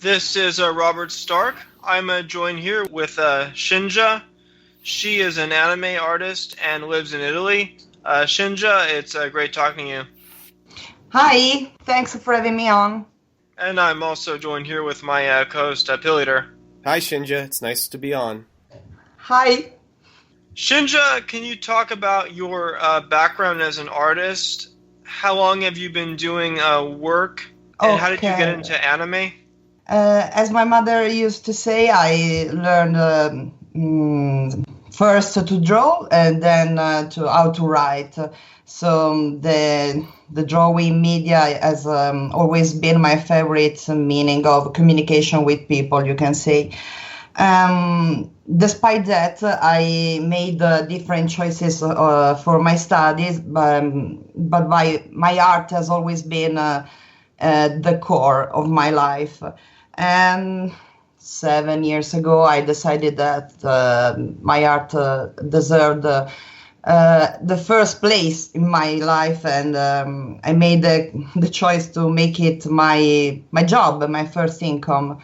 This is Robert Stark. I'm joined here with Shinja. She is an anime artist and lives in Italy. Shinja, it's great talking to you. Hi, thanks for having me on. And I'm also joined here with my co-host, Pilleater. Hi, Shinja. It's nice to be on. Hi. Shinja, can you talk about your background as an artist? How long have you been doing work? And how did you get into anime? As my mother used to say, I learned first to draw and then to how to write. So the drawing media has always been my favorite meaning of communication with people, you can say. Despite that, I made different choices for my studies, but my art has always been the core of my life. And 7 years ago, I decided that my art deserved the first place in my life, and I made the choice to make it my job, my first income.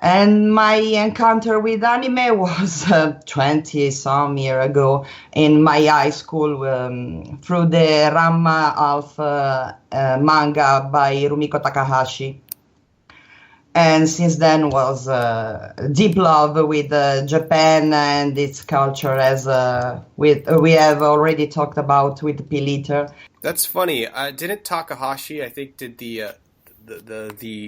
And my encounter with anime was 20 some year ago in my high school through the Ranma Half manga by Rumiko Takahashi. And since then was deep love with Japan and its culture, as we have already talked about with Pilleater. That's funny. Didn't Takahashi, I think, did the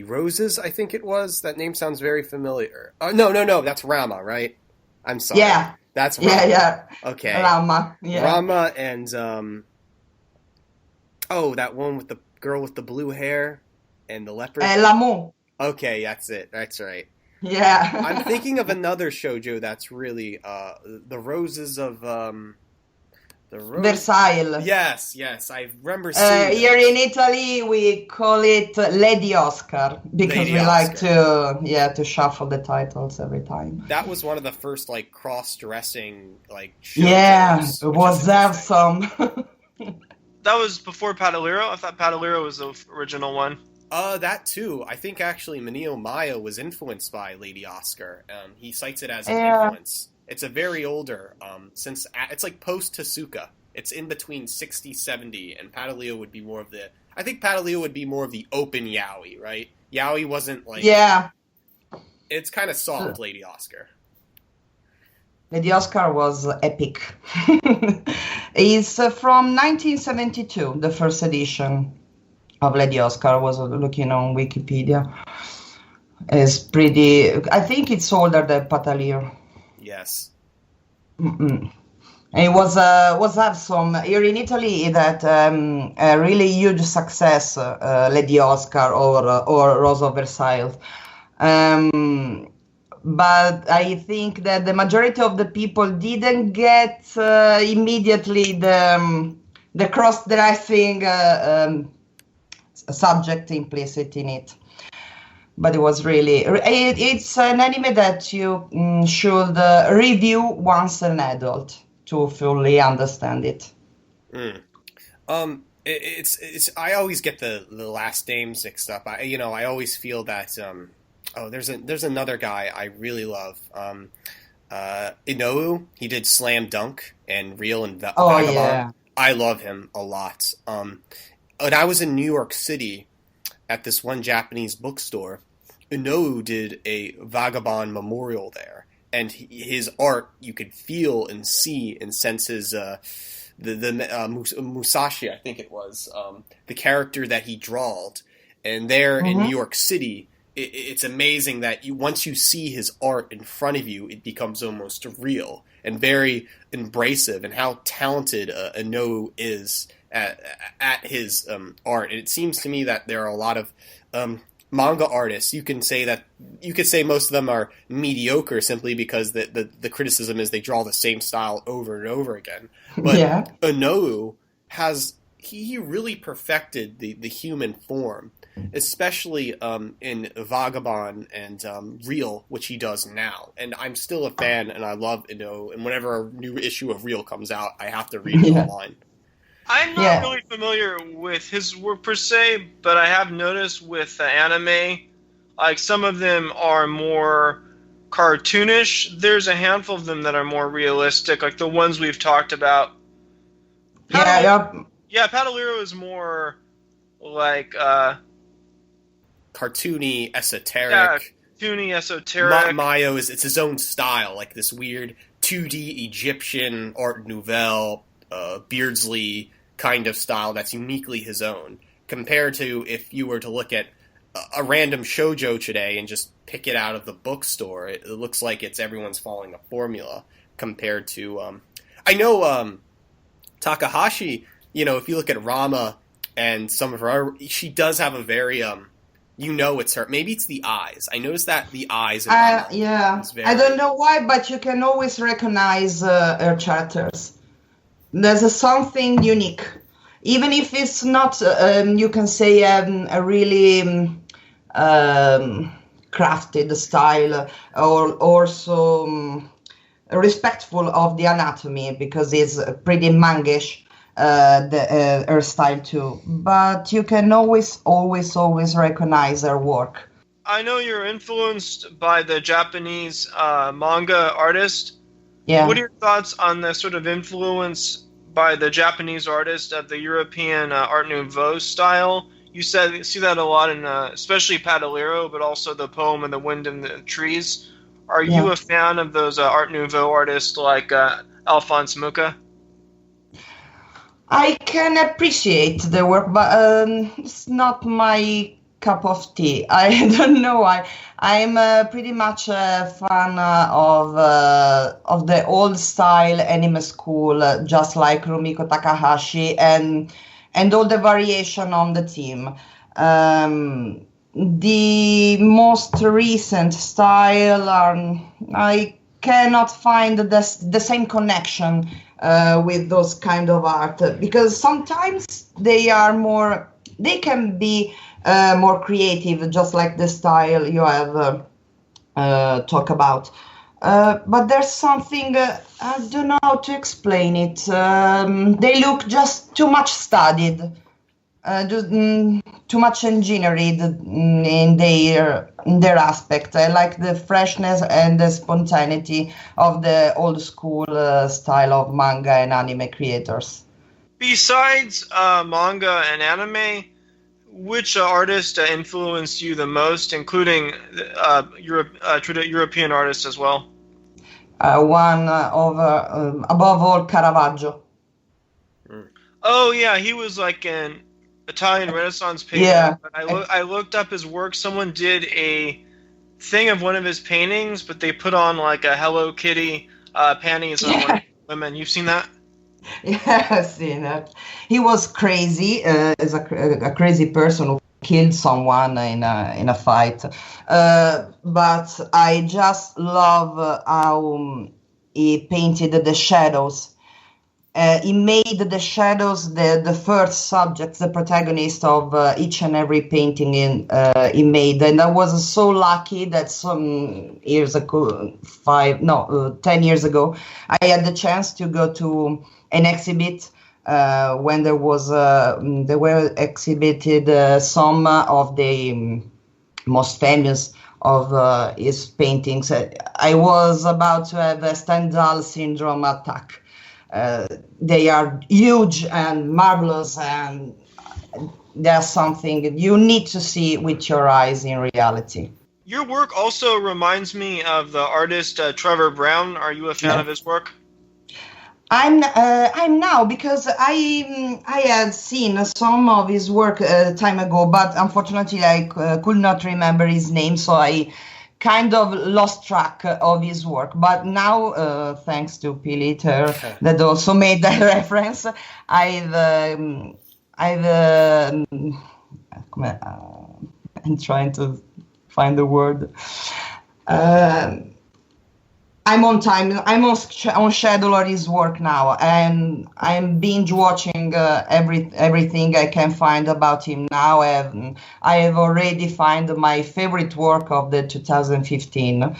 Roses, I think it was? That name sounds very familiar. No, that's Rama, right? I'm sorry. Yeah. That's Rama. Yeah. Okay. Rama, yeah. Rama and, that one with the girl with the blue hair and the leopard. Lamu. Okay, that's it. That's right. Yeah. I'm thinking of another shoujo that's really, the Roses of, Versailles. Yes, I remember seeing here in Italy we call it Lady Oscar because Lady we Oscar. like to shuffle the titles every time. That was one of the first cross-dressing shows. Yeah, it was awesome. That was before Padalero? I thought Padalero was the original one. That too. I think actually Minio Maya was influenced by Lady Oscar. He cites it as an influence. It's a very older, since it's like post-Tezuka. It's in between 60, 70, and Padaleo would be more of the... I think Padaleo would be more of the open yaoi, right? Yaoi wasn't Yeah. It's kind of soft, Lady Oscar. Lady Oscar was epic. It's from 1972, the first edition of Lady Oscar. I was looking on Wikipedia. It's pretty... I think it's older than Padaleo. Yes. Mm-mm. It was awesome here in Italy. That a really huge success, Lady Oscar or Rosa Versailles. But I think that the majority of the people didn't get immediately the cross-dressing subject implicit in it. But it was really... It's an anime that you should review once an adult to fully understand it. It's I always get the last names mixed up. I always feel that there's another guy I really love. Inoue, he did Slam Dunk and Real and Vagabond. Yeah. I love him a lot. When I was in New York City at this one Japanese bookstore, Inoue did a Vagabond memorial there, and his art you could feel and see and sense his Musashi, I think it was, the character that he drawled. And there in New York City, it's amazing that once you see his art in front of you, it becomes almost real and very embracive, and how talented Inoue is at his art. And it seems to me that there are a lot of manga artists. You could say most of them are mediocre simply because the criticism is they draw the same style over and over again. But Inoue he really perfected the human form, especially in Vagabond and Real, which he does now. And I'm still a fan, and I love Inoue. And whenever a new issue of Real comes out, I have to read it online. I'm not really familiar with his work per se, but I have noticed with anime, Like some of them are more cartoonish. There's a handful of them that are more realistic, like the ones we've talked about. Pilleater is more like cartoony, esoteric. Cartoony, esoteric. Mayo it's his own style, like this weird 2D Egyptian Art Nouveau, Beardsley kind of style that's uniquely his own. Compared to if you were to look at a random shoujo today and just pick it out of the bookstore, it looks like it's everyone's following a formula. Compared to, I know Takahashi. If you look at Rama and some of her, she does have a very it's her. Maybe it's the eyes. I noticed that the eyes. Yeah, I don't know why, but you can always recognize her characters. There's something unique, even if it's not. You can say a really crafted style, or also respectful of the anatomy, because it's pretty mangish. Her style too, but you can always recognize her work. I know you're influenced by the Japanese manga artist. Yeah. What are your thoughts on the sort of influence by the Japanese artist of the European Art Nouveau style? You see that a lot in especially Pilleater, but also the poem "And the Wind and the Trees." Are you a fan of those Art Nouveau artists like Alphonse Mucha? I can appreciate the work, but it's not my cup of tea. I don't know. I'm pretty much a fan of the old style anime school, just like Rumiko Takahashi, and all the variation on the theme. The most recent style, I cannot find the same connection with those kind of art, because sometimes they can be more creative, just like the style you have talk about. But there's something, I don't know how to explain it. They look just too much studied, too much engineered in their aspect. I like the freshness and the spontaneity of the old school style of manga and anime creators. Besides manga and anime, which artist influenced you the most, including European artists as well? One above all, Caravaggio. Oh yeah, he was like an Italian Renaissance painter. Yeah. I looked up his work. Someone did a thing of one of his paintings, but they put on like a Hello Kitty panties on one of the women. You've seen that? Yeah, I've seen it. He was crazy, as a crazy person who killed someone in a fight. But I just love how he painted the shadows. He made the shadows the first subjects, the protagonist of each and every painting he made. And I was so lucky that some years ago, 10 years ago, I had the chance to go to an exhibit when there were exhibited some of the most famous of his paintings. I was about to have a Stendhal syndrome attack. They are huge and marvelous, and there's something you need to see with your eyes in reality. Your work also reminds me of the artist Trevor Brown. Are you a fan of his work? I'm now, because I had seen some of his work time ago, but unfortunately I could not remember his name, so I kind of lost track of his work. But now, thanks to Pilleater that also made that reference, I'm trying to find the word. I'm on time. I'm on schedule on his work now, and I'm binge watching everything I can find about him now. I have already found my favorite work of the 2015.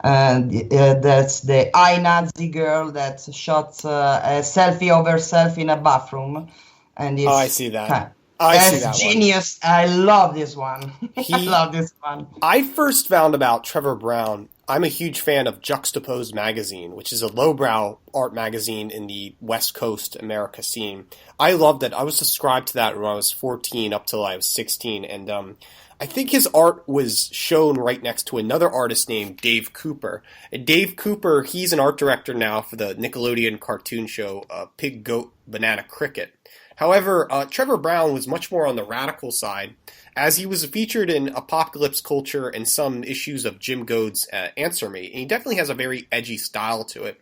That's the I Nazi girl that shot a selfie of herself in a bathroom. And I see that. I see That's that genius. I love this one. I He- love this one. I first found about Trevor Brown. I'm a huge fan of Juxtaposed Magazine, which is a lowbrow art magazine in the West Coast America scene. I loved it. I was subscribed to that when I was 14 up till I was 16, and I think his art was shown right next to another artist named Dave Cooper. And Dave Cooper, he's an art director now for the Nickelodeon cartoon show Pig, Goat, Banana, Cricket. However, Trevor Brown was much more on the radical side, as he was featured in Apocalypse Culture and some issues of Jim Goad's Answer Me, and he definitely has a very edgy style to it.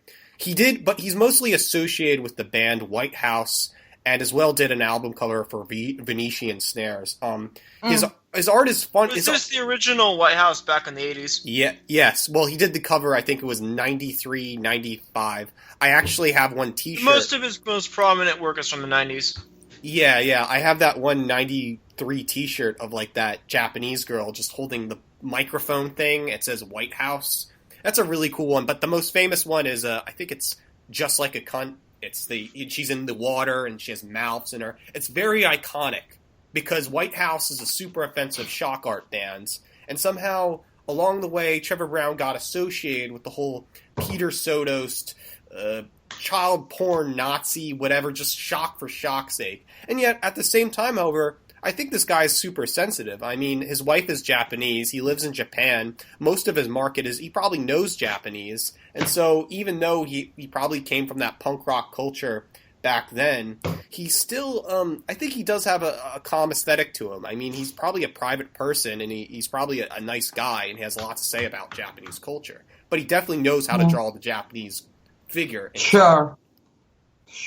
But he's mostly associated with the band White House, and as well did an album cover for Venetian Snares. His art is fun. Was this the original White House back in the 80s? Yeah, yes. Well, he did the cover, I think it was 93, 95. I actually have one t-shirt. Most of his most prominent work is from the 90s. Yeah. I have that one 93 t-shirt of like that Japanese girl just holding the microphone thing. It says White House. That's a really cool one. But the most famous one is, I think it's Just Like a Cunt. She's in the water and she has mouths in her. It's very iconic because White House is a super offensive shock art band. And somehow along the way, Trevor Brown got associated with the whole Peter Sotost, child porn, Nazi, whatever, just shock for shock's sake. And yet, at the same time, however, I think this guy is super sensitive. I mean, his wife is Japanese, he lives in Japan, most of his market is, he probably knows Japanese, and so even though he probably came from that punk rock culture back then, he still, I think he does have a calm aesthetic to him. I mean, he's probably a private person, and he's probably a nice guy, and he has a lot to say about Japanese culture. But he definitely knows how to draw the Japanese figure. Sure.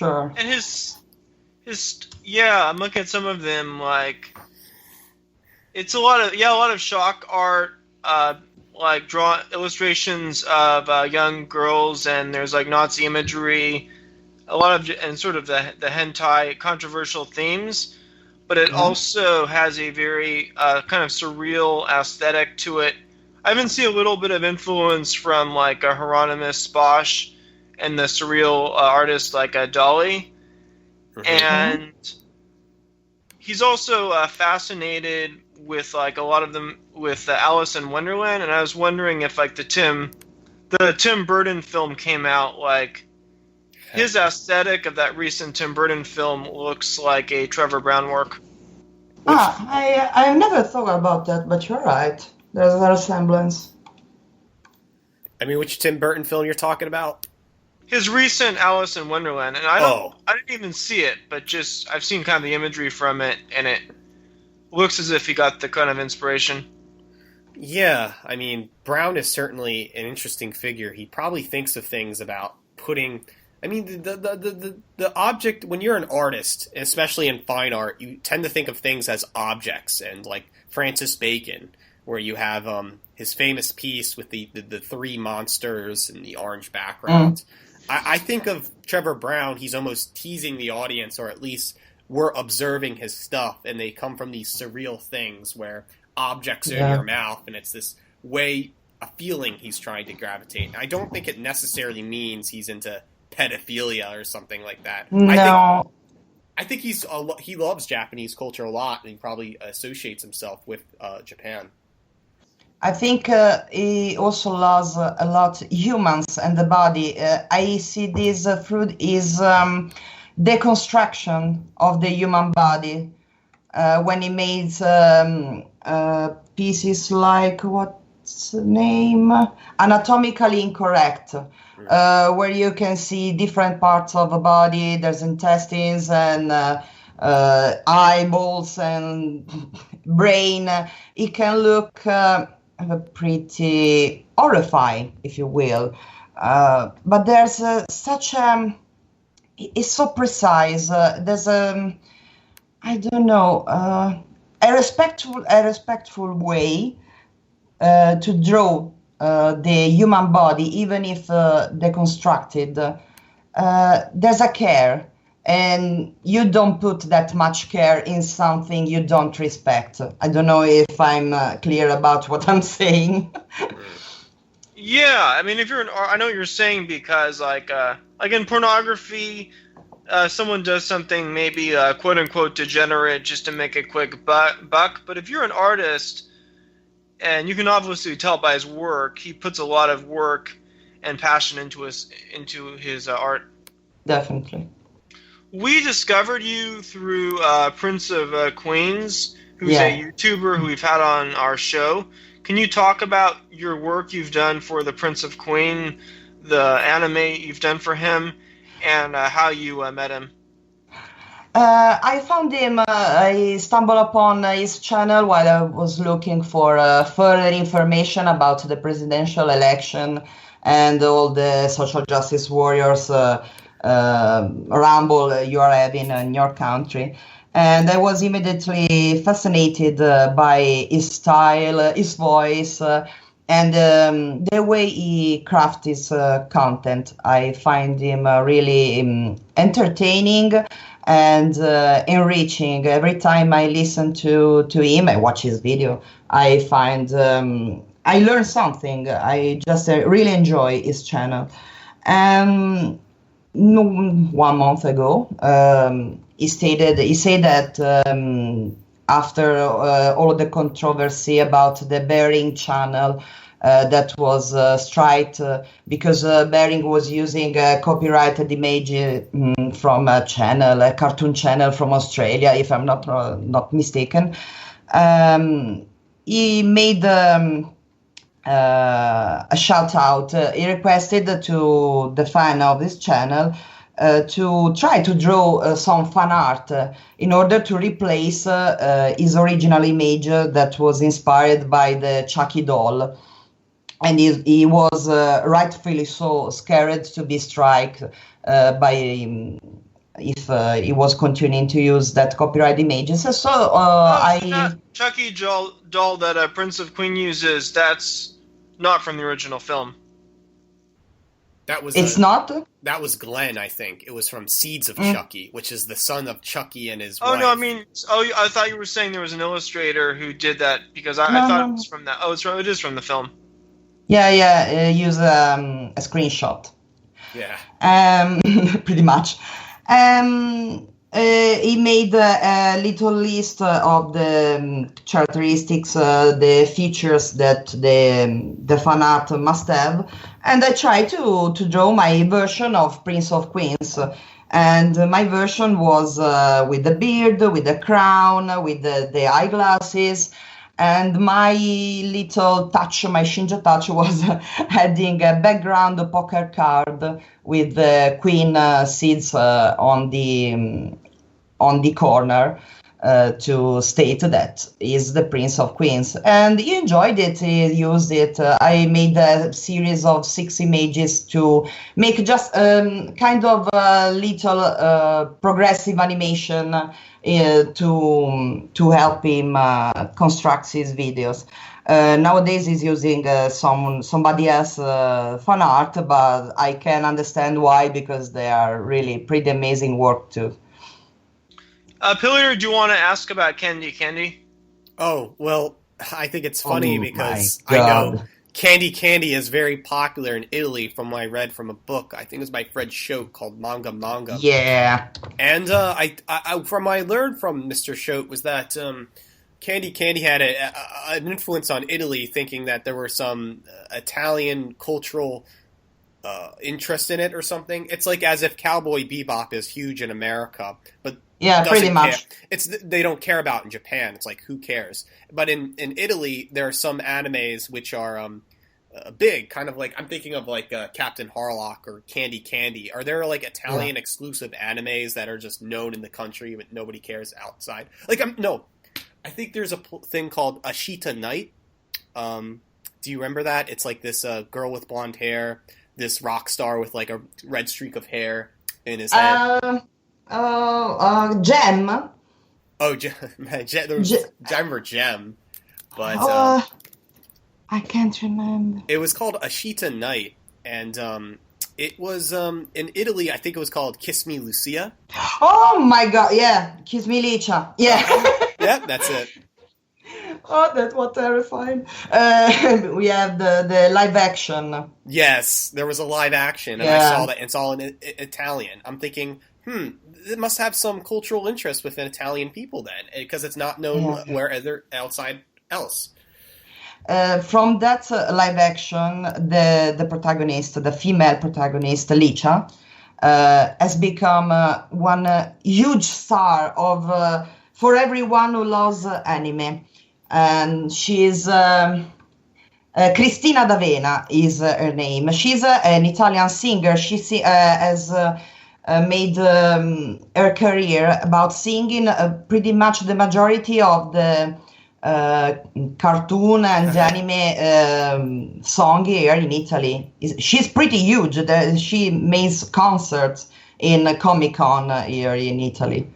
And his yeah, I'm looking at some of them, like, it's a lot of shock art, like illustrations of young girls, and there's like Nazi imagery, a lot of, and sort of the hentai controversial themes, but it also has a very kind of surreal aesthetic to it. I even see a little bit of influence from like a Hieronymus Bosch and the surreal artist like Dolly. And he's also fascinated with like a lot of them with Alice in Wonderland, and I was wondering if like the Tim Burton film came out, like his aesthetic of that recent Tim Burton film looks like a Trevor Brown work. I never thought about that, but you're right. There's a resemblance. I mean, which Tim Burton film you're talking about? His recent Alice in Wonderland, and I didn't even see it, but just I've seen kind of the imagery from it, and it looks as if he got the kind of inspiration. Yeah, I mean, Brown is certainly an interesting figure. He probably thinks of things about putting. I mean, the object, when you're an artist, especially in fine art, you tend to think of things as objects, and like Francis Bacon, where you have his famous piece with the three monsters and the orange background. I think of Trevor Brown, he's almost teasing the audience, or at least we're observing his stuff, and they come from these surreal things where objects are in your mouth, and it's this way, a feeling he's trying to gravitate. I don't think it necessarily means he's into pedophilia or something like that. No. I think he loves Japanese culture a lot, and he probably associates himself with Japan. I think he also loves a lot humans and the body. I see this through his deconstruction of the human body when he made pieces like, what's the name? Anatomically Incorrect, where you can see different parts of the body. There's intestines and eyeballs and brain. It can look pretty horrifying, if you will, but there's such it's so precise. There's I don't know, a respectful way to draw the human body, even if deconstructed. There's a care, and you don't put that much care in something you don't respect. I don't know if I'm clear about what I'm saying. Yeah, I mean, if you're I know what you're saying, because like in pornography, someone does something maybe quote unquote degenerate just to make a quick buck. But if you're an artist, and you can obviously tell by his work, he puts a lot of work and passion into his art. Definitely. We discovered you through Prince of Queens, who's Yeah. a YouTuber who we've had on our show. Can you talk about your work you've done for the Prince of Queen, the anime you've done for him, and how you met him? I found him, I stumbled upon his channel while I was looking for further information about the presidential election and all the social justice warriors rumble you are having in your country. And I was immediately fascinated by his style, his voice, and the way he crafts his content. I find him really entertaining and enriching. Every time I listen to him, I watch his video, I find I learn something. I just really enjoy his channel. And 1 month ago, he said that after all the controversy about the Bering channel that was striked because Bering was using copyrighted images from a cartoon channel from Australia, if I'm not mistaken. He made a shout out. He requested to the fan of this channel to try to draw some fan art in order to replace his original image that was inspired by the Chucky doll. And he was rightfully so scared to be struck by if he was continuing to use that copyright images. So that Chucky doll that Prince of Queen uses, that's not from the original film. It's not? That was Glenn, I think. It was from Seeds of Chucky, which is the son of Chucky and his wife. No, I mean, I thought you were saying there was an illustrator who did that, because I thought it was from that. Oh, it is from the film. Yeah, use a screenshot. Yeah. Pretty much. He made a little list of the characteristics, the features that the fan art must have, and I tried to draw my version of Prince of Queens. And my version was with the beard, with the crown, with the eyeglasses. And my little touch, my Shinja touch, was adding a background poker card with the queen seeds on the corner to state that is the Prince of Queens. And he enjoyed it, he used it. I made a series of 6 images to make just kind of a little progressive animation to help him construct his videos. Nowadays he's using somebody else fan art, but I can understand why, because they are really pretty amazing work too. Pilleater, do you want to ask about Candy Candy? Oh, well, I think it's funny because I know Candy is very popular in Italy from what I read from a book. I think it was by Fred Schote called Manga. Yeah. And I from what I learned from Mr. Schote was that Candy had an influence on Italy, thinking that there were some Italian cultural interest in it or something. It's like as if Cowboy Bebop is huge in America, but yeah, pretty much. They don't care about in Japan. It's like, who cares? But in Italy, there are some animes which are big, kind of like, I'm thinking of like Captain Harlock or Candy. Are there like Italian exclusive animes that are just known in the country but nobody cares outside? Like, no, I think there's a thing called Ashita Night. Do you remember that? It's like this girl with blonde hair, this rock star with like a red streak of hair in his head. Gem. Oh, I remember Gem, but I can't remember. It was called Ashita Night, and it was in Italy. I think it was called Kiss Me Lucia. Oh my God! Yeah, Kiss Me Licia. Yeah. Yeah, that's it. Oh, that was terrifying. We have the live action. Yes, there was a live action, and I saw that it's all in Italian. I'm thinking It must have some cultural interest within Italian people then, because it's not known outside else. From that live action, the protagonist, the female protagonist, Licia, has become one huge star of for everyone who loves anime. And she is Cristina D'Avena is her name. She's an Italian singer. She has made her career about singing pretty much the majority of the cartoon and anime song here in Italy. She's pretty huge. She makes concerts in Comic-Con here in Italy.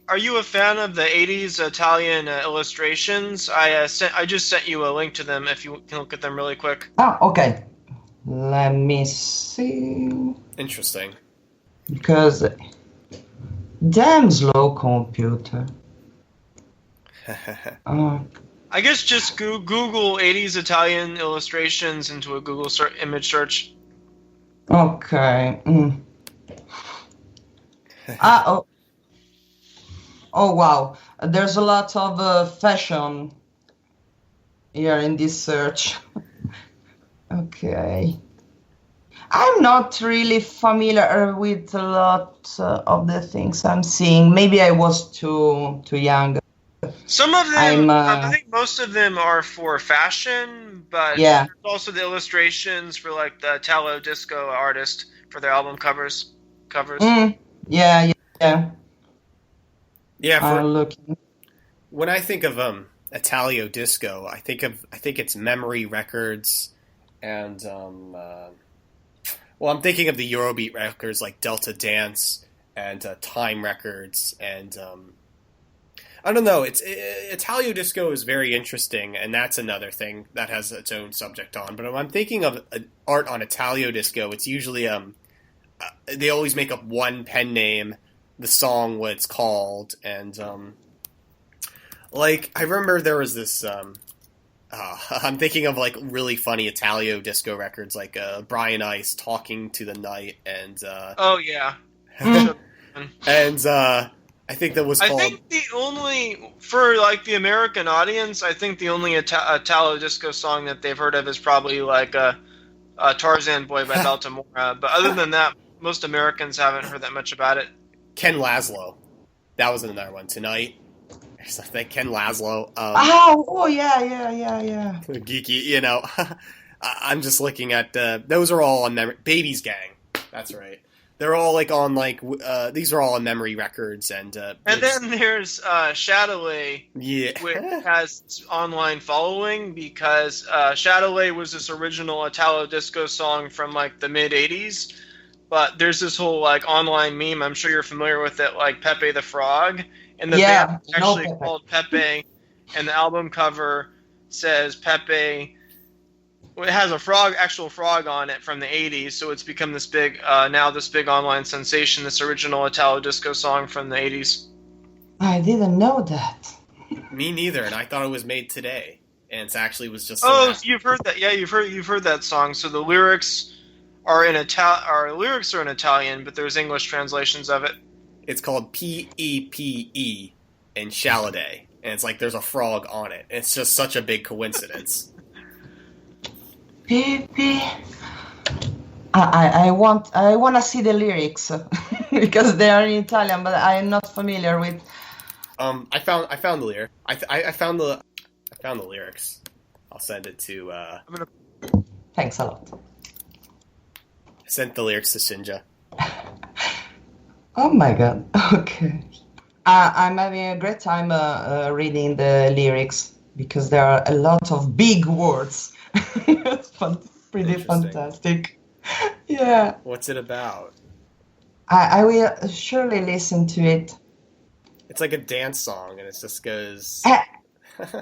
Are you a fan of the 80s Italian illustrations? I just sent you a link to them if you can look at them really quick. Ah, okay. Let me see. Interesting. Because damn slow computer. I guess just Google 80s Italian illustrations into a Google image search. Okay. Oh wow, there's a lot of fashion here in this search. Okay. I'm not really familiar with a lot of the things I'm seeing. Maybe I was too young. Some of them, I think most of them are for fashion, but there's also the illustrations for like the Italo disco artist for their album covers. Yeah. Yeah, when I think of Italio disco, I think it's Memory Records, and I'm thinking of the Eurobeat records like Delta Dance and Time Records, and I don't know. Italio disco is very interesting, and that's another thing that has its own subject on. But when I'm thinking of art on Italio disco, it's usually they always make up one pen name, the song, what it's called, and like I remember there was this I'm thinking of like really funny Italio disco records like Brian Ice, Talking to the Night, and oh yeah. And I think that was called... I think the only, for like the American audience, I think the only Italo disco song that they've heard of is probably like Tarzan Boy by Baltimora, but other than that, most Americans haven't heard that much about it. Ken Laszlo. That was another one. Tonight. Or something. Ken Laszlo. Yeah. Geeky, you know. I'm just looking at... those are all on Baby's Gang. That's right. They're all like on like... these are all on Memory Records. And then there's Chatelet, which has online following because Chatelet was this original Italo disco song from like the mid-'80s. But there's this whole like online meme, I'm sure you're familiar with it, like Pepe the Frog. And the band is actually called Pepe, and the album cover says Pepe. It has a actual frog on it from the 80s, so it's become this big, this big online sensation, this original Italo disco song from the 80s. I didn't know that. Me neither, and I thought it was made today. And it actually was just... you've heard that. Yeah, you've heard that song. So the lyrics... Our lyrics are in Italian, but there's English translations of it. It's called Pepe and Chaladay, and it's like there's a frog on it. It's just such a big coincidence. Pepe. I want to see the lyrics because they are in Italian, but I am not familiar with. I found the lyric. I found the lyrics. I'll send it to. Thanks a lot. I sent the lyrics to Shinja. Oh my god. Okay. I'm having a great time reading the lyrics because there are a lot of big words. It's pretty fantastic. Yeah. What's it about? I will surely listen to it. It's like a dance song, and it just goes...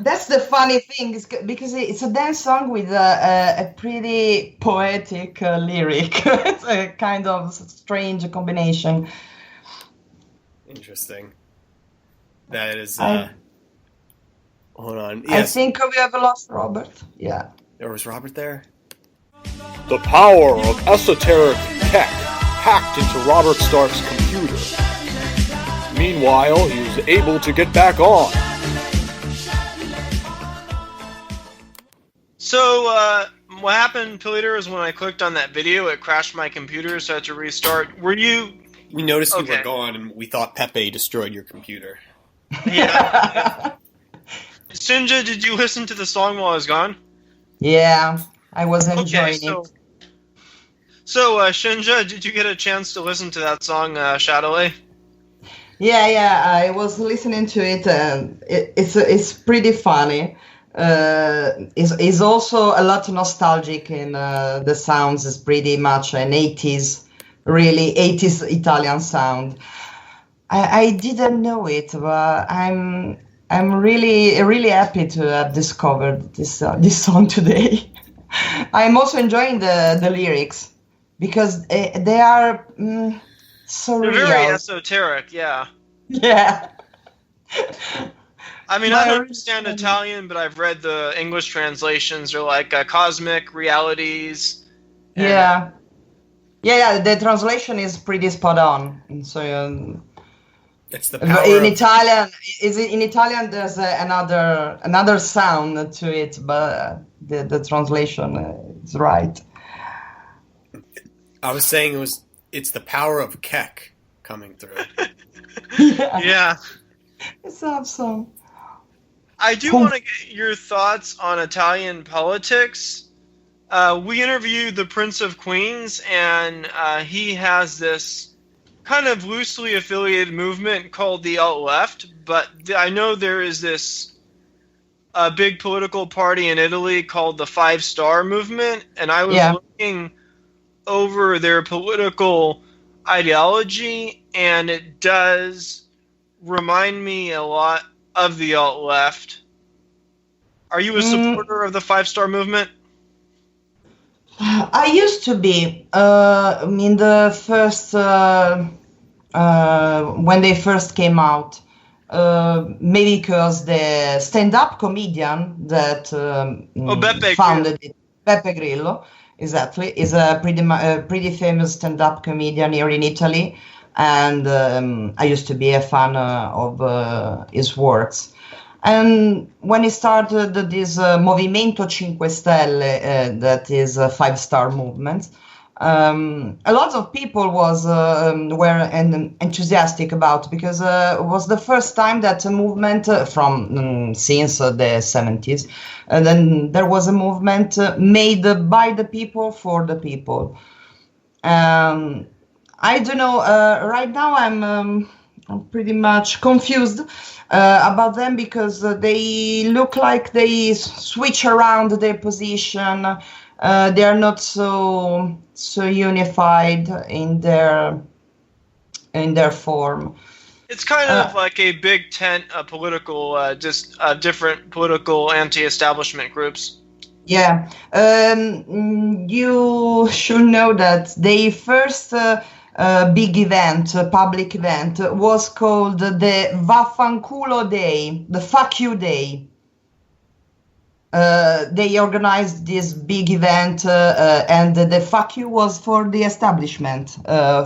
That's the funny thing, because it's a dance song with a pretty poetic lyric. It's a kind of strange combination. Interesting. That is... hold on. Yes. I think we have lost Robert. Yeah. There was Robert there? The power of esoteric tech hacked into Robert Stark's computer. Meanwhile, he was able to get back on. So, what happened, Pilleater, is when I clicked on that video, it crashed my computer, so I had to restart. Were you... We noticed you were gone, and we thought Pepe destroyed your computer. Yeah. Shinja, did you listen to the song while I was gone? Yeah, I was enjoying it. So, Shinja, did you get a chance to listen to that song, Shadowley? Yeah, I was listening to it, and it's pretty funny. It's also a lot nostalgic in the sounds. It's pretty much an 80s, really 80s Italian sound. I didn't know it, but I'm really happy to have discovered this song today. I'm also enjoying the lyrics because they are so They're real. very esoteric, yeah. Yeah. I mean, I don't understand Italian, but I've read the English translations. They're like cosmic realities. Yeah. The translation is pretty spot on. And so it's the power in Italian. In Italian, there's another sound to it, but the translation is right. I was saying it's the power of Keck coming through. Yeah. It's awesome. I do want to get your thoughts on Italian politics. We interviewed the Prince of Queens, and he has this kind of loosely affiliated movement called the alt-left, but I know there is this big political party in Italy called the Five Star Movement, and I was looking over their political ideology, and it does remind me a lot of the alt-left. Are you a supporter of the Five Star Movement? I used to be. In the first, when they first came out, maybe because the stand-up comedian that founded it, Beppe Grillo, exactly, is a pretty famous stand-up comedian here in Italy. And I used to be a fan of his works. And when he started this Movimento 5 Stelle, that is a five-star movement, a lot of people were enthusiastic about, because it was the first time that a movement since the 70s, and then there was a movement made by the people for the people. I don't know. Right now, I'm pretty much confused about them, because they look like they switch around their position. They are not so unified in their form. It's kind of like a big tent of political, different political anti-establishment groups. Yeah, you should know that they first. Big event, public event, was called the Vaffanculo Day, the Fuck You Day. They organized this big event, and the fuck you was for the establishment,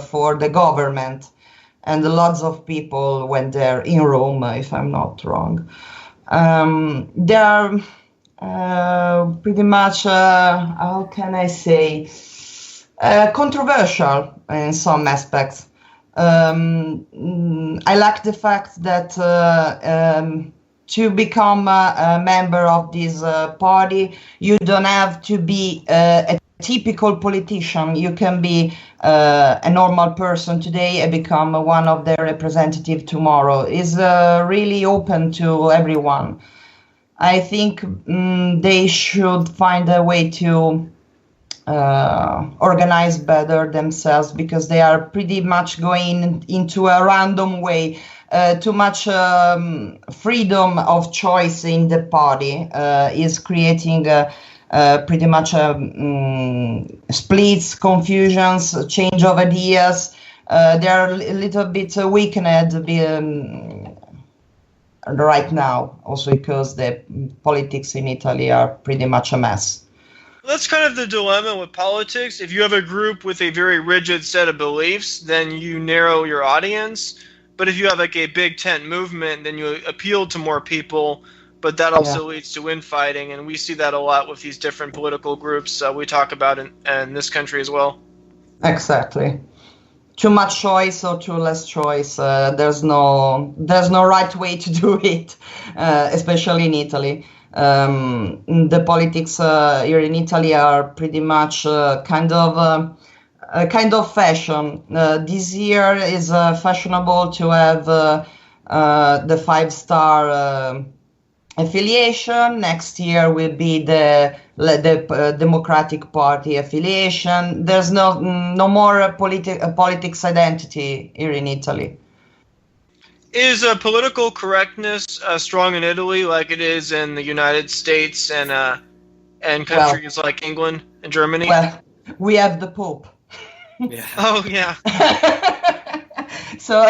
for the government, and lots of people went there in Rome, if I'm not wrong. They are pretty much, how can I say, controversial in some aspects. I like the fact that to become a member of this party, you don't have to be a typical politician. You can be a normal person today and become one of their representatives tomorrow. It's really open to everyone. I think they should find a way to organize better themselves, because they are pretty much going into a random way. Too much freedom of choice in the party is creating pretty much splits, confusions, change of ideas. They are a little bit weakened right now, also because the politics in Italy are pretty much a mess. That's kind of the dilemma with politics. If you have a group with a very rigid set of beliefs, then you narrow your audience. But if you have like a big tent movement, then you appeal to more people. But that also leads to infighting, and we see that a lot with these different political groups we talk about in this country as well. Exactly. Too much choice or too less choice. There's no right way to do it, especially in Italy. The politics here in Italy are pretty much kind of fashion. This year is fashionable to have the 5-star affiliation. Next year will be the Democratic Party affiliation. There's no more politics identity here in Italy. Is political correctness strong in Italy like it is in the United States and countries like England and Germany? Well, we have the Pope. Yeah. Oh, yeah. So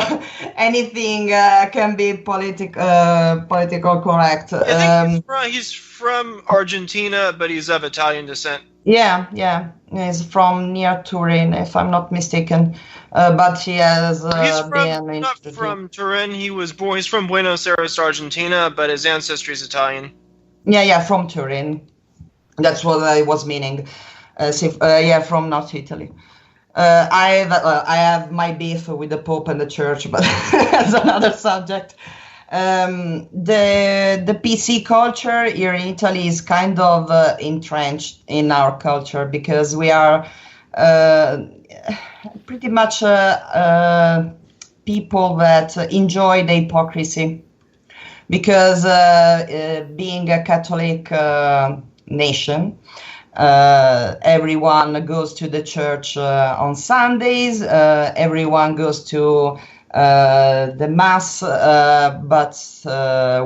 anything can be political correct. I think he's from Argentina, but he's of Italian descent. Yeah. He's from near Turin, if I'm not mistaken. But he has been not from Turin. He's from Buenos Aires, Argentina, but his ancestry is Italian. Yeah, from Turin. That's what I was meaning. From North Italy. I have my beef with the Pope and the Church, but that's another subject. The PC culture here in Italy is kind of entrenched in our culture because we are pretty much people that enjoy the hypocrisy. Because being a Catholic nation, everyone goes to the church on Sundays. Everyone goes to the mass, but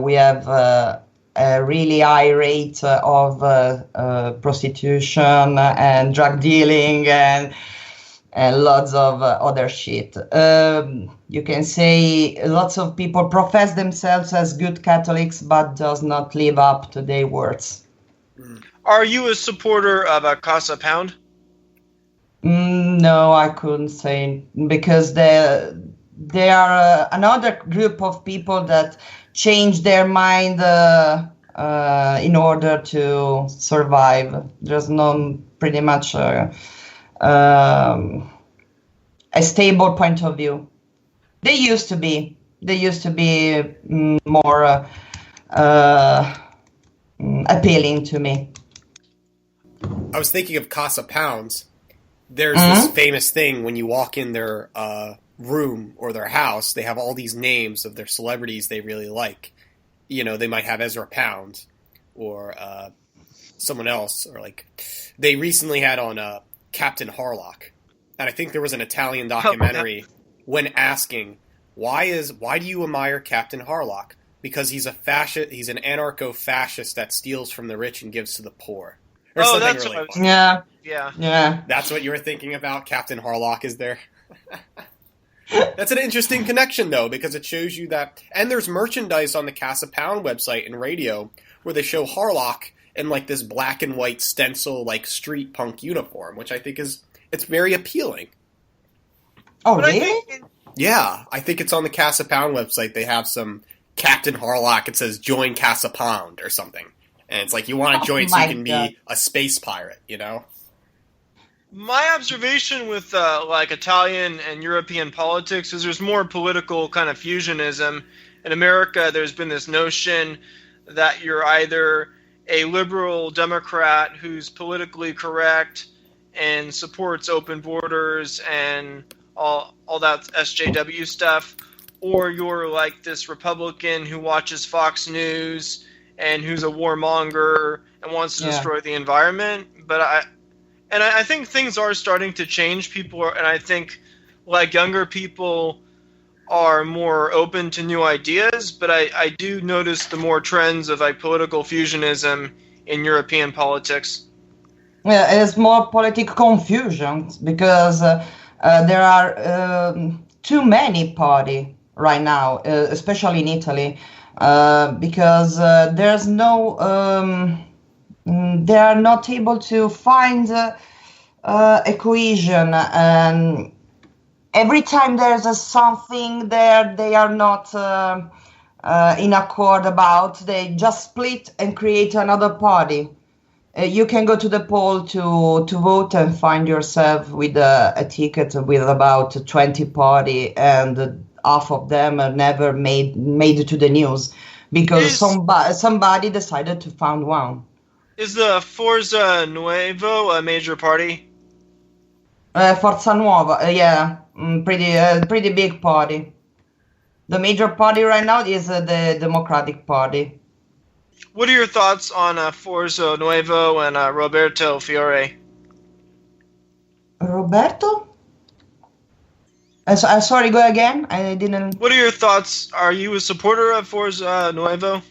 we have a really high rate of prostitution and drug dealing and lots of other shit. You can say lots of people profess themselves as good Catholics, but does not live up to their words. Are you a supporter of a Casa Pound? No, I couldn't say, because they are another group of people that change their mind in order to survive. There's no pretty much a stable point of view. They used to be more appealing to me. I was thinking of Casa Pounds. There's this famous thing when you walk in their room or their house, they have all these names of their celebrities they really like. You know, they might have Ezra Pound or someone else, or like they recently had on Captain Harlock. And I think there was an Italian documentary when asking, why do you admire Captain Harlock? Because he's a fascist, he's an anarcho-fascist that steals from the rich and gives to the poor. Or something that's really what funny. Yeah. That's what you were thinking about? Captain Harlock is there? That's an interesting connection, though, because it shows you that... And there's merchandise on the Casa Pound website and radio where they show Harlock in, like, this black and white stencil, like, street punk uniform, which I think it's very appealing. Oh, really? Yeah, I think it's on the Casa Pound website. They have some Captain Harlock. It says, join Casa Pound or something. And it's like, you want to join so you can be a space pirate, you know? My observation with like Italian and European politics is there's more political kind of fusionism. In America, there's been this notion that you're either a liberal Democrat who's politically correct and supports open borders and all that SJW stuff, or you're like this Republican who watches Fox News and who's a warmonger and wants to destroy the environment. But I think things are starting to change. And I think like younger people are more open to new ideas, but I do notice the more trends of like political fusionism in European politics. Yeah, it's more political confusion because there are too many parties right now, especially in Italy. Because there's no they are not able to find a cohesion. And every time there's something there they are not in accord about, they just split and create another party. You can go to the poll to vote and find yourself with a ticket with about 20 party, and half of them are never made it to the news because somebody decided to found one. Is the Forza Nuevo a major party? Forza Nuova, yeah, pretty big party. The major party right now is the Democratic Party. What are your thoughts on Forza Nuevo and Roberto Fiore? Roberto? Sorry, go again. I didn't. What are your thoughts? Are you a supporter of Forza Nuevo?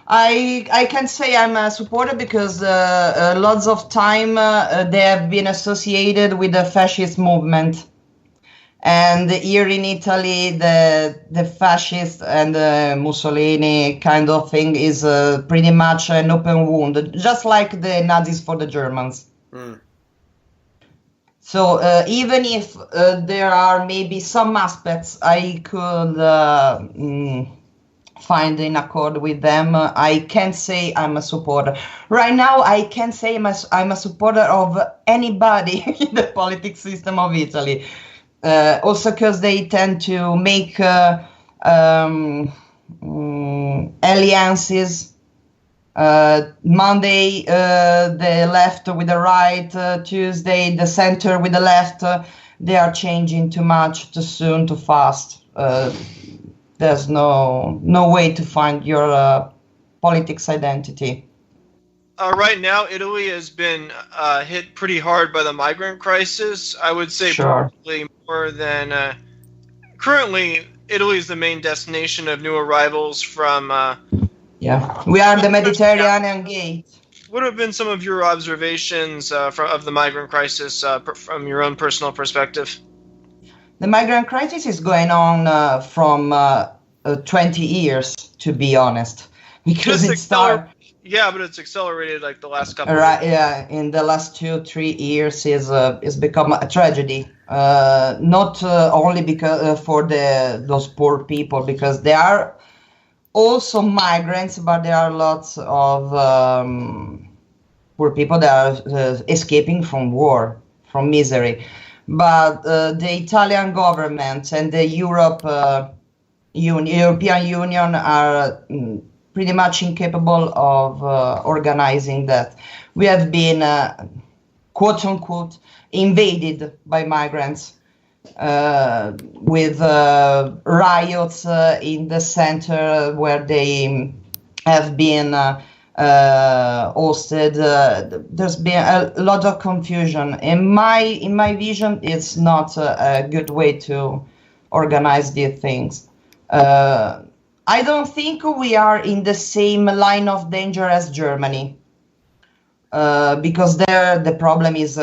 I can say I'm a supporter because lots of time they have been associated with the fascist movement. And here in Italy, the fascist and Mussolini kind of thing is pretty much an open wound, just like the Nazis for the Germans. Mm. So even if there are maybe some aspects I could find in accord with them, I can't say I'm a supporter. Right now, I can't say I'm a supporter of anybody in the politics system of Italy. Also because they tend to make alliances. Monday, the left with the right. Tuesday, the center with the left. They are changing too much, too soon, too fast. There's no way to find your politics identity. Right now, Italy has been hit pretty hard by the migrant crisis. I would say probably more than... currently, Italy is the main destination of new arrivals from... we are the Mediterranean gate. What have been some of your observations of the migrant crisis from your own personal perspective? The migrant crisis is going on from 20 years, to be honest. Because it started... Yeah, but it's accelerated like the last couple. Right. Yeah, in the last 2-3 years, is become a tragedy. Not only because for those poor people, because they are also migrants, but there are lots of poor people that are escaping from war, from misery. But the Italian government and the European Union are pretty much incapable of organizing that. We have been, quote unquote, invaded by migrants with riots in the center where they have been hosted. There's been a lot of confusion. In my vision, it's not a good way to organize these things. I don't think we are in the same line of danger as Germany, because there the problem is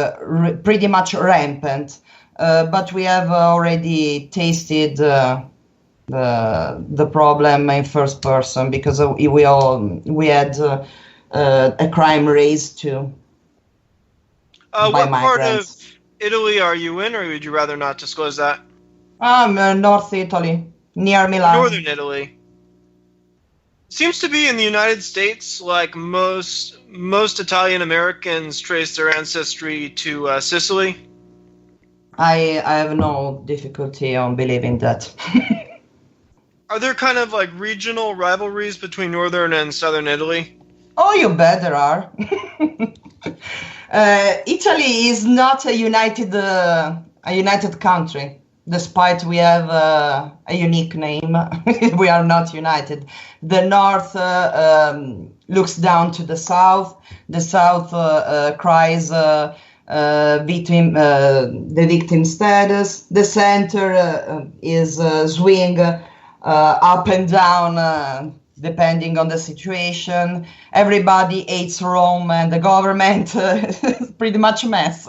pretty much rampant. But we have already tasted the problem in first person, because we had a crime raised too. What part of Italy are you in, or would you rather not disclose that? North Italy, near Milan. Northern Italy. Seems to be in the United States, like most Italian Americans trace their ancestry to Sicily. I have no difficulty on believing that. Are there kind of like regional rivalries between northern and southern Italy? Oh, you bet there are. Italy is not a united country. Despite we have a unique name, we are not united. The north looks down to the south. The south cries the victim status. The center is swing up and down depending on the situation. Everybody hates Rome, and the government is pretty much a mess.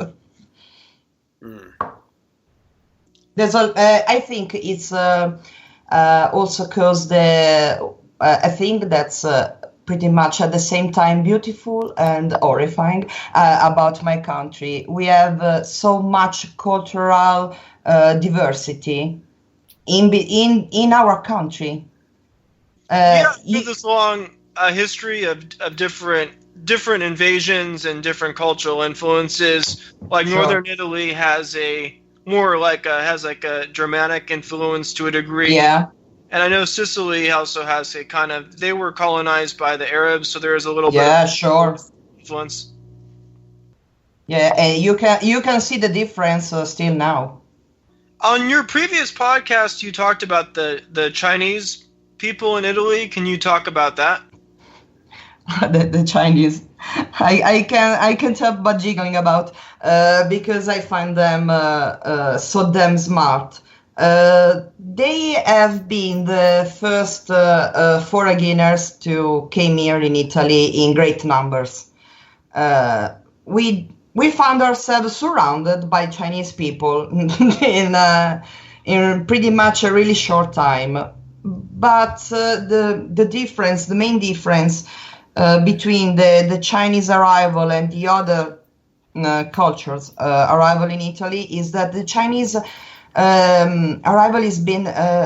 I think it's also because I think that's pretty much at the same time beautiful and horrifying about my country. We have so much cultural diversity in our country. This long history of different invasions and different cultural influences. Like Sure. Northern Italy has a Germanic influence to a degree. Yeah. And I know Sicily also has a kind of, they were colonized by the Arabs, so there is a little bit of sure. influence. Yeah, and you can see the difference still now. On your previous podcast, you talked about the Chinese people in Italy. Can you talk about that? the Chinese, I can't help but giggling about because I find them so damn smart. They have been the first foreigners to came here in Italy in great numbers. We found ourselves surrounded by Chinese people in pretty much a really short time. But the main difference between the Chinese arrival and the other cultures arrival in Italy is that the Chinese arrival has been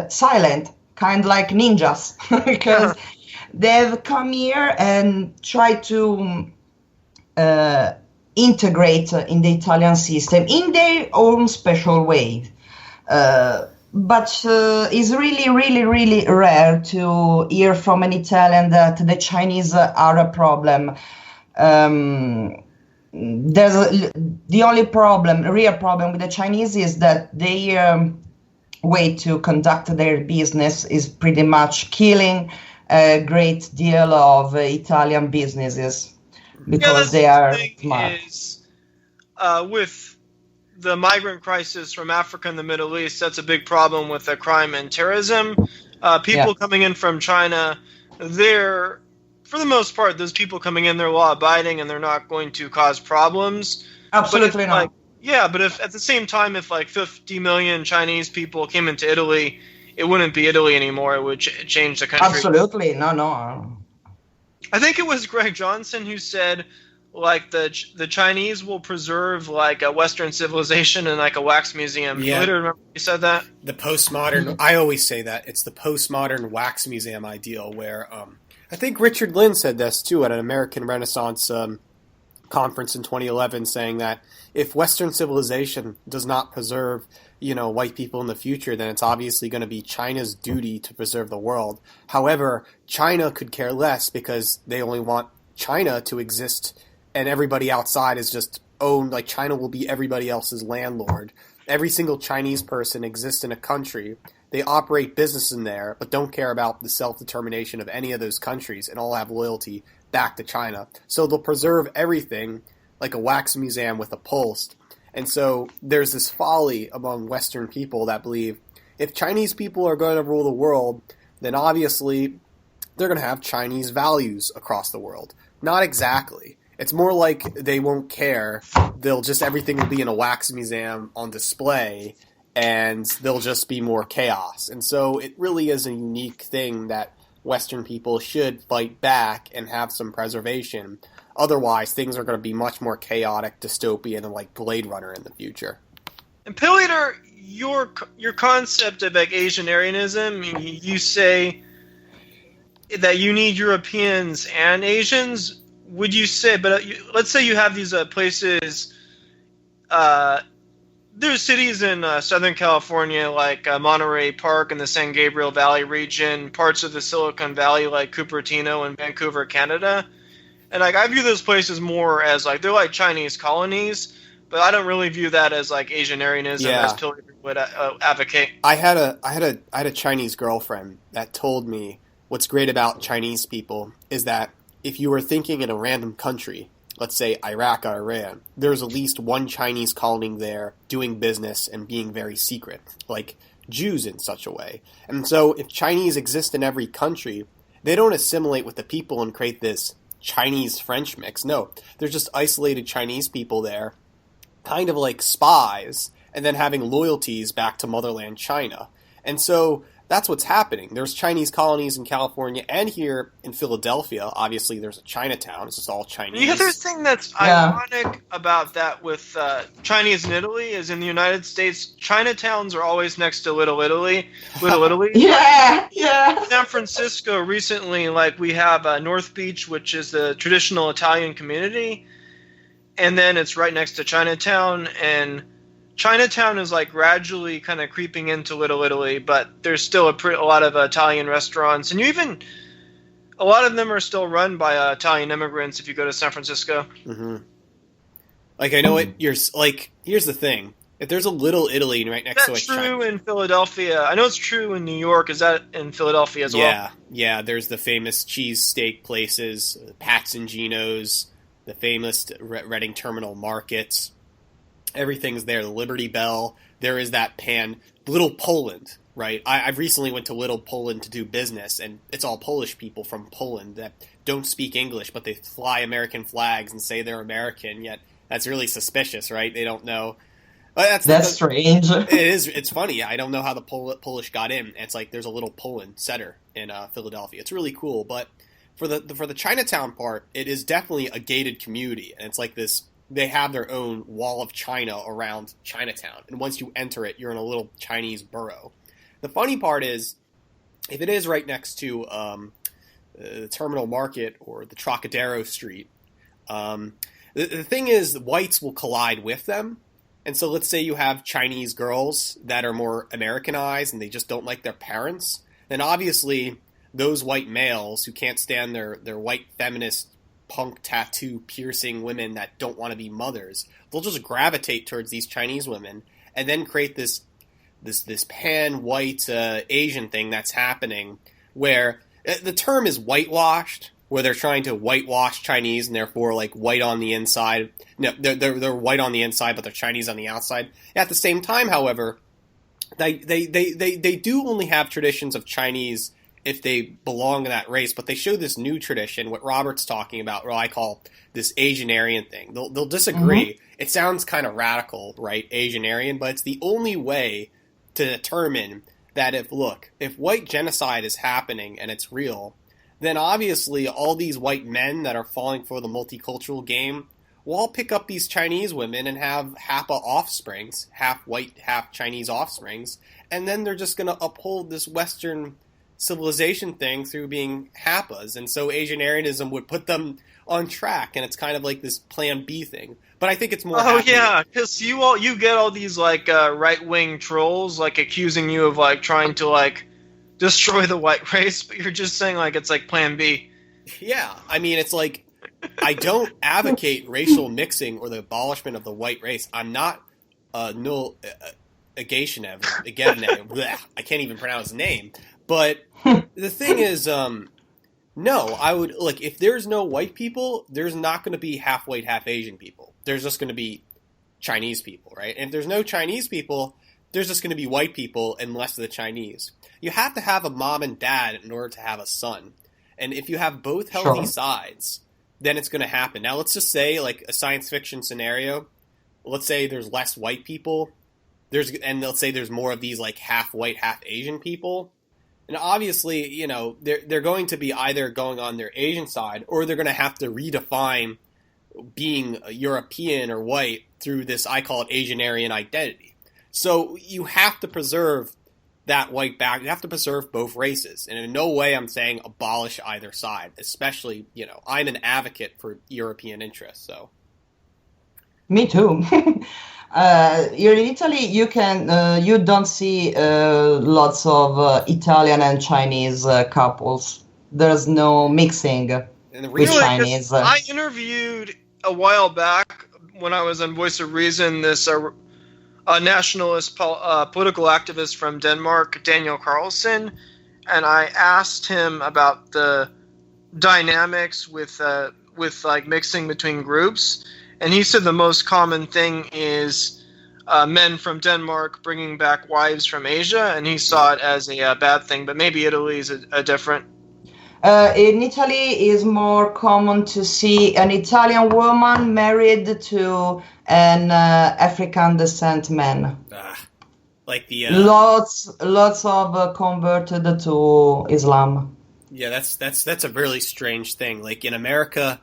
silent, kind of like ninjas, because they've come here and tried to integrate in the Italian system in their own special way. But it's really, really, really rare to hear from an Italian that the Chinese are a problem. The only real problem with the Chinese is that their way to conduct their business is pretty much killing a great deal of Italian businesses because they are smart. With the migrant crisis from Africa and the Middle East, that's a big problem with the crime and terrorism. People coming in from China, for the most part, those people coming in, they're law-abiding and they're not going to cause problems. Absolutely not. But if at the same time, if 50 million Chinese people came into Italy, it wouldn't be Italy anymore. It would change the country. Absolutely. No. I think it was Greg Johnson who said, the Chinese will preserve a Western civilization in a wax museum. Yeah. You later remember you said that? The postmodern, I always say that, it's the postmodern wax museum ideal where, I think Richard Lynn said this too at an American Renaissance conference in 2011, saying that if Western civilization does not preserve, white people in the future, then it's obviously going to be China's duty to preserve the world. However, China could care less because they only want China to exist and everybody outside is just owned, China will be everybody else's landlord. Every single Chinese person exists in a country. They operate business in there, but don't care about the self-determination of any of those countries and all have loyalty back to China. So they'll preserve everything like a wax museum with a pulse. And so there's this folly among Western people that believe if Chinese people are going to rule the world, then obviously they're going to have Chinese values across the world. Not exactly. It's more like they won't care. Everything will be in a wax museum on display, and there'll just be more chaos. And so it really is a unique thing that Western people should fight back and have some preservation. Otherwise, things are going to be much more chaotic, dystopian, and like Blade Runner in the future. And Pilleater, your concept of Asian Aryanism, you say that you need Europeans and Asians. Would you say, let's say you have these places, there's cities in Southern California like Monterey Park in the San Gabriel Valley region, parts of the Silicon Valley like Cupertino and Vancouver, Canada. And I view those places more as they're like Chinese colonies, but I don't really view that as Asian Aryanism as Pilleater would advocate. I had a Chinese girlfriend that told me what's great about Chinese people is that if you were thinking in a random country, let's say Iraq or Iran, there's at least one Chinese colony there doing business and being very secret, like Jews in such a way. And so if Chinese exist in every country, they don't assimilate with the people and create this Chinese-French mix. No, there's just isolated Chinese people there, kind of like spies, and then having loyalties back to motherland China. And so that's what's happening. There's Chinese colonies in California and here in Philadelphia. Obviously, there's a Chinatown. It's just all Chinese. The other thing that's ironic about that with Chinese in Italy is in the United States, Chinatowns are always next to Little Italy. Little Italy. Yeah. San Francisco recently, like we have North Beach, which is the traditional Italian community, and then it's right next to Chinatown, and Chinatown is like gradually kind of creeping into Little Italy, but there's still a lot of Italian restaurants, and a lot of them are still run by Italian immigrants. If you go to San Francisco, like I know it. Here's the thing: if there's a Little Italy right next to a China, true in Philadelphia. I know it's true in New York. Is that in Philadelphia as well? Yeah. There's the famous cheesesteak places, Pat's and Gino's, the famous Reading Terminal Markets. Everything's there. The Liberty Bell. There is that Little Poland, right? I've recently went to Little Poland to do business, and it's all Polish people from Poland that don't speak English, but they fly American flags and say they're American, yet that's really suspicious, right? They don't know. That's strange. It is. It's funny. I don't know how the Polish got in. It's like there's a Little Poland center in Philadelphia. It's really cool, but for the Chinatown part, it is definitely a gated community, and it's like this. They have their own wall of China around Chinatown, and once you enter it, you're in a little Chinese borough. The funny part is, if it is right next to the Terminal Market or the Trocadero Street, the thing is, whites will collide with them. And so let's say you have Chinese girls that are more Americanized and they just don't like their parents, then obviously those white males who can't stand their white feminist punk tattoo piercing women that don't want to be mothers, they'll just gravitate towards these Chinese women and then create this pan-white Asian thing that's happening where the term is whitewashed, where they're trying to whitewash Chinese and therefore like white on the inside. No, they're white on the inside, but they're Chinese on the outside. At the same time, however, they do only have traditions of Chinese if they belong in that race, but they show this new tradition, what Robert's talking about, what I call this Asian Aryan thing. They'll disagree. Mm-hmm. It sounds kind of radical, right? Asian Aryan, but it's the only way to determine that if white genocide is happening and it's real, then obviously all these white men that are falling for the multicultural game will all pick up these Chinese women and have half offsprings, half white, half Chinese offsprings, and then they're just going to uphold this Western civilization thing through being Happas, and so Asian Aryanism would put them on track, and it's kind of like this Plan B thing. But I think it's more. Oh yeah, because you get all these like right wing trolls like accusing you of like trying to like destroy the white race, but you're just saying like it's like Plan B. Yeah, I mean it's like I don't advocate racial mixing or the abolishment of the white race. I'm not Nul Agashev. I can't even pronounce his name. But the thing is, no, I would if there's no white people, there's not going to be half white, half Asian people. There's just going to be Chinese people, right? And if there's no Chinese people, there's just going to be white people and less of the Chinese. You have to have a mom and dad in order to have a son. And if you have both healthy sides, then it's going to happen. Now, let's just say, like a science fiction scenario, let's say there's less white people, and let's say there's more of these like half white, half Asian people. And obviously, they're going to be either going on their Asian side or they're going to have to redefine being European or white through this, I call it Asian Aryan identity. So you have to preserve that white back. You have to preserve both races. And in no way I'm saying abolish either side, especially, I'm an advocate for European interests. So. Me too. Here in Italy, you don't see lots of Italian and Chinese couples. There's no mixing with Chinese. I interviewed a while back when I was on Voice of Reason this nationalist political activist from Denmark, Daniel Carlson, and I asked him about the dynamics with like mixing between groups. And he said the most common thing is men from Denmark bringing back wives from Asia, and he saw it as a bad thing. But maybe Italy is a different. In Italy, it's more common to see an Italian woman married to an African descent man. Like the lots of converted to Islam. yeah, that's a really strange thing. Like in America,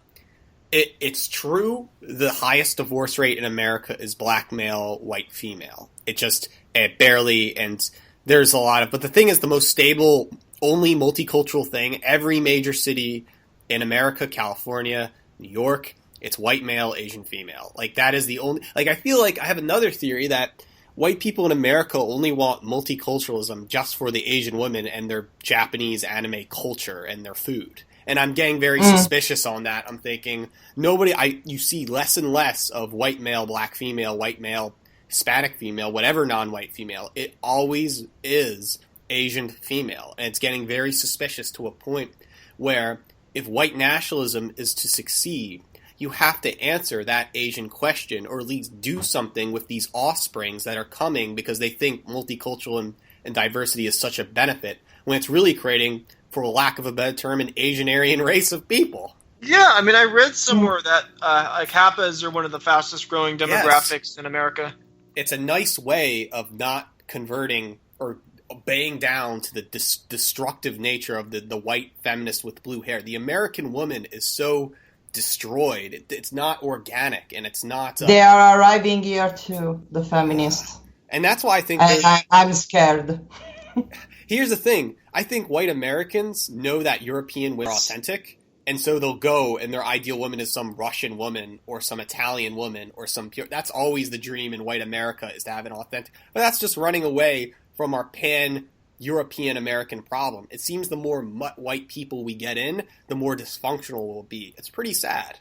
it's true the highest divorce rate in America is black male, white female. It barely, and there's a lot of, but the thing is the most stable, only multicultural thing, every major city in America, California, New York, it's white male, Asian female. Like that is the only, like I feel like I have another theory that white people in America only want multiculturalism just for the Asian women and their Japanese anime culture and their food. And I'm getting very suspicious on that. I'm thinking you see less and less of white male, black female, white male, Hispanic female, whatever non-white female. It always is Asian female. And it's getting very suspicious to a point where if white nationalism is to succeed, you have to answer that Asian question or at least do something with these offsprings that are coming because they think multicultural and diversity is such a benefit when it's really creating, for lack of a better term, an Asian Aryan race of people. Yeah, I mean, I read somewhere that like Kappas are one of the fastest growing demographics in America. It's a nice way of not converting or obeying down to the destructive nature of the white feminist with blue hair. The American woman is so destroyed. It's not organic, and it's not... They are arriving here too, the feminists. And that's why I think... I'm scared. Here's the thing. I think white Americans know that European women are authentic, and so they'll go and their ideal woman is some Russian woman or some Italian woman or some pure... That's always the dream in white America, is to have an authentic... But that's just running away from our pan-European American problem. It seems the more white people we get in, the more dysfunctional we'll be. It's pretty sad.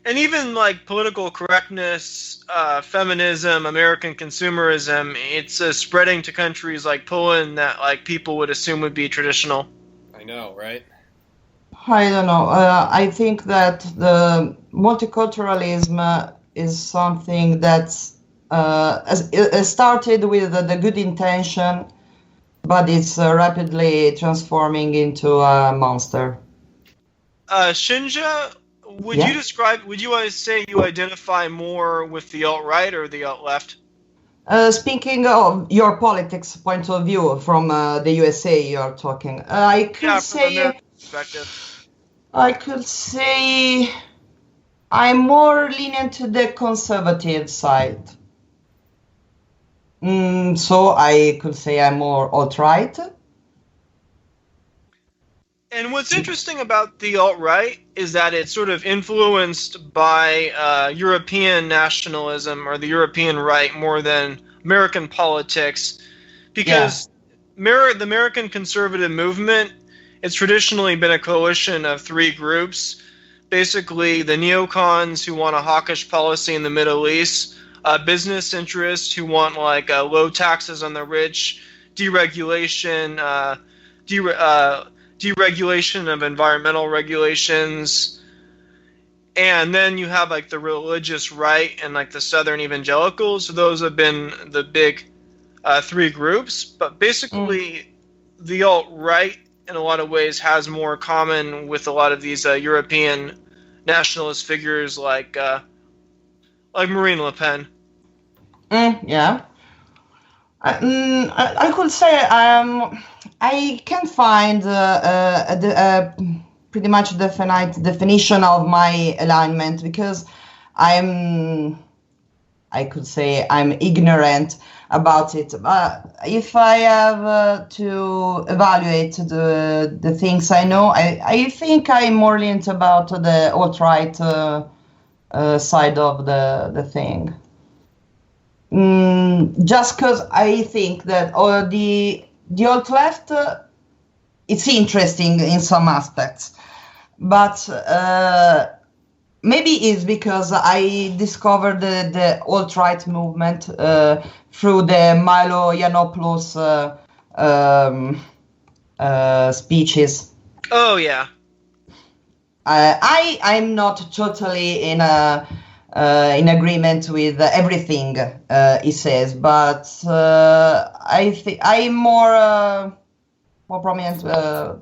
And even like political correctness, feminism, American consumerism, it's spreading to countries like Poland that like people would assume would be traditional. I know, right? I don't know. I think that the multiculturalism is something that's started with the good intention, but it's rapidly transforming into a monster. Shinja, would you say you identify more with the alt-right or the alt-left? Speaking of your politics point of view from the USA you're talking, I could say I'm more lenient to the conservative side. So I could say I'm more alt-right. And what's interesting about the alt-right is that it's sort of influenced by European nationalism or the European right more than American politics, because the American conservative movement, it's traditionally been a coalition of three groups. Basically, the neocons who want a hawkish policy in the Middle East, business interests who want like low taxes on the rich, deregulation, deregulation of environmental regulations, and then you have like the religious right and like the Southern evangelicals. So those have been the big three groups. But basically, the alt-right in a lot of ways has more common with a lot of these European nationalist figures like Marine Le Pen. Yeah. I could say I can find pretty much a definite definition of my alignment, because I could say I'm ignorant about it. But if I have to evaluate the things I know, I think I'm more leaned about the alt-right side of the thing. Just because I think that the alt-left, it's interesting in some aspects, but maybe it's because I discovered the alt-right movement through the Milo Yiannopoulos speeches. Oh yeah. I'm not totally in agreement with everything he says, but I think I'm more prominent to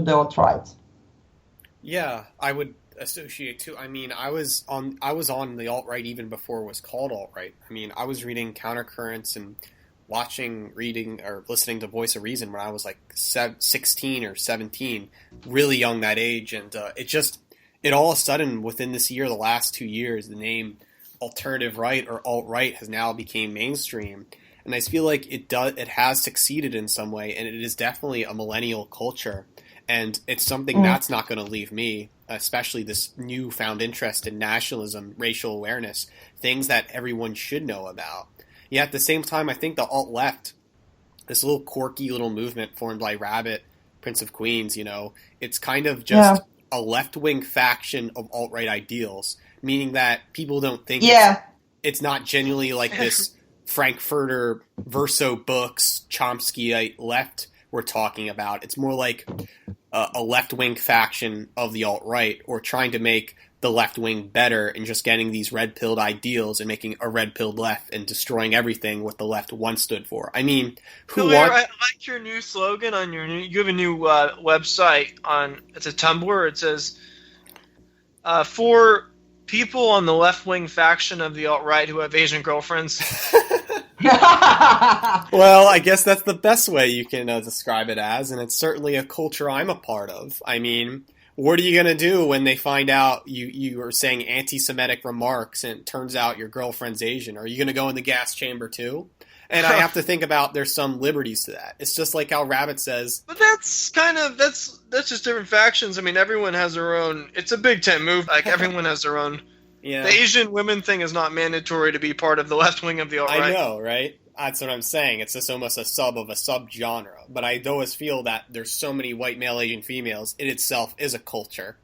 the alt-right. Yeah, I would associate too. I mean, I was on the alt-right even before it was called alt-right. I mean, I was reading Countercurrents and watching, reading, or listening to Voice of Reason when I was like 16 or 17, really young that age, and it all of a sudden within this year, the last 2 years, the name alternative right or alt-right has now become mainstream, and I feel like it has succeeded in some way, and it is definitely a millennial culture, and it's something that's not going to leave me, especially this newfound interest in nationalism, racial awareness, things that everyone should know about. Yet at the same time, I think the alt-left, this little quirky little movement formed by Rabbit, Prince of Queens, it's kind of just a left-wing faction of alt-right ideals, meaning that people don't think it's not genuinely like this Frankfurter Verso books, Chomskyite left we're talking about. It's more like a left-wing faction of the alt-right, or trying to make the left-wing better and just getting these red-pilled ideals and making a red-pilled left and destroying everything what the left once stood for. I mean, I like your new slogan on you have a new website it's a Tumblr. It says, for people on the left-wing faction of the alt-right who have Asian girlfriends. Well, I guess that's the best way you can describe it as, and it's certainly a culture I'm a part of. I mean, what are you going to do when they find out you are saying anti-Semitic remarks and it turns out your girlfriend's Asian? Are you going to go in the gas chamber too? And I have to think about there's some liberties to that. It's just like how Rabbit says. But that's just different factions. I mean, everyone has their own. It's a Big Tent move. Like, everyone has their own. Yeah. The Asian women thing is not mandatory to be part of the left wing of the alt-right. I know, right? That's what I'm saying. It's just almost a sub of a sub-genre. But I always feel that there's so many white male Asian females, it itself is a culture.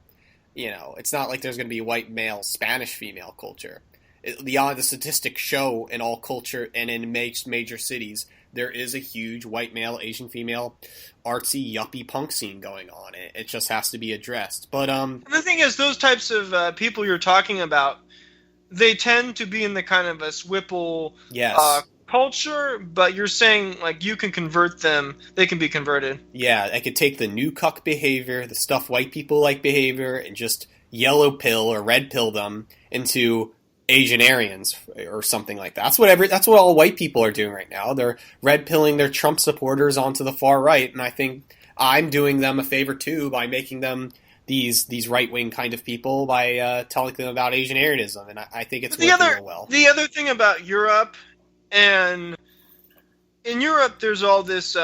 It's not like there's going to be white male Spanish female culture. The statistics show in all culture and in major cities, there is a huge white male Asian female artsy yuppie punk scene going on. It just has to be addressed. But and the thing is, those types of people you're talking about, they tend to be in the kind of a Swipple culture, but you're saying, like, you can convert them. They can be converted. Yeah, I could take the new cuck behavior, the stuff white people like behavior, and just yellow pill or red pill them into Asianarians or something like that. That's what all white people are doing right now. They're red pilling their Trump supporters onto the far right, and I think I'm doing them a favor too by making them these right wing kind of people by telling them about Asianarianism, and I think it's working real well. The other thing about Europe, and in Europe, there's all this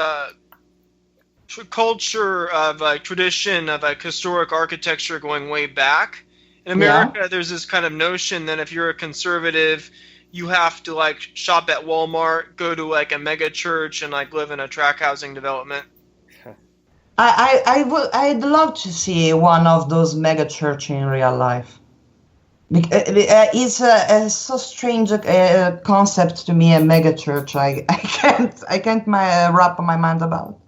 culture of tradition of historic architecture going way back. In America, there's this kind of notion that if you're a conservative, you have to, like, shop at Walmart, go to, like, a mega church, and, like, live in a tract housing development. I'd love to see one of those mega church in real life. It's a so strange concept to me, a mega church. I can't wrap my mind about.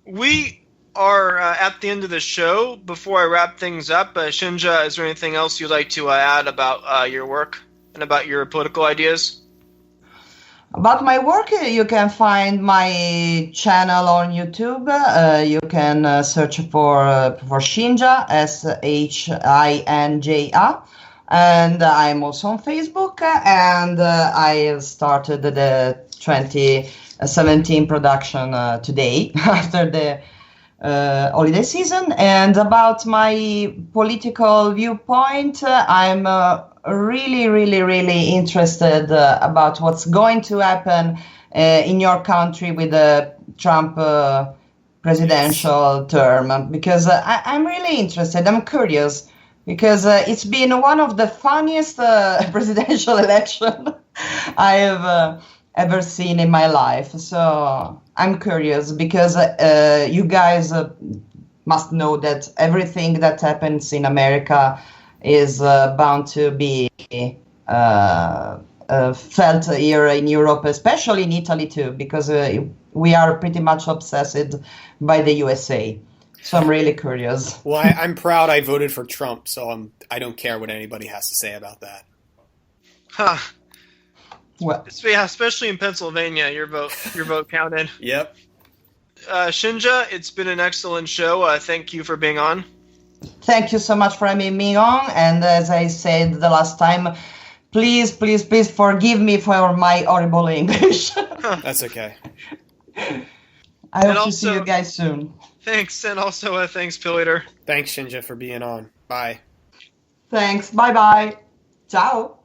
We are at the end of the show. Before I wrap things up, Shinja, is there anything else you'd like to add about your work and about your political ideas? About my work, you can find my channel on YouTube. You can search for Shinja, Shinja, and I'm also on Facebook. And I started the 2017 production today after the holiday season. And about my political viewpoint, I'm really, really, really interested about what's going to happen in your country with the Trump presidential term, because I'm really interested. I'm curious, because it's been one of the funniest presidential elections I have ever seen in my life. So I'm curious, because you guys must know that everything that happens in America is bound to be felt here in Europe, especially in Italy too, because we are pretty much obsessed by the USA. So I'm really curious. Well, I'm proud I voted for Trump, so I don't care what anybody has to say about that. Huh. Well, yeah, especially in Pennsylvania, your vote counted. Yep. Shinja, it's been an excellent show. Thank you for being on. Thank you so much for having me on. And as I said the last time, please forgive me for my horrible English. That's okay. I hope to see you guys soon. Thanks, and also thanks, Pilleater. Thanks, Shinja, for being on. Bye. Thanks. Bye-bye. Ciao.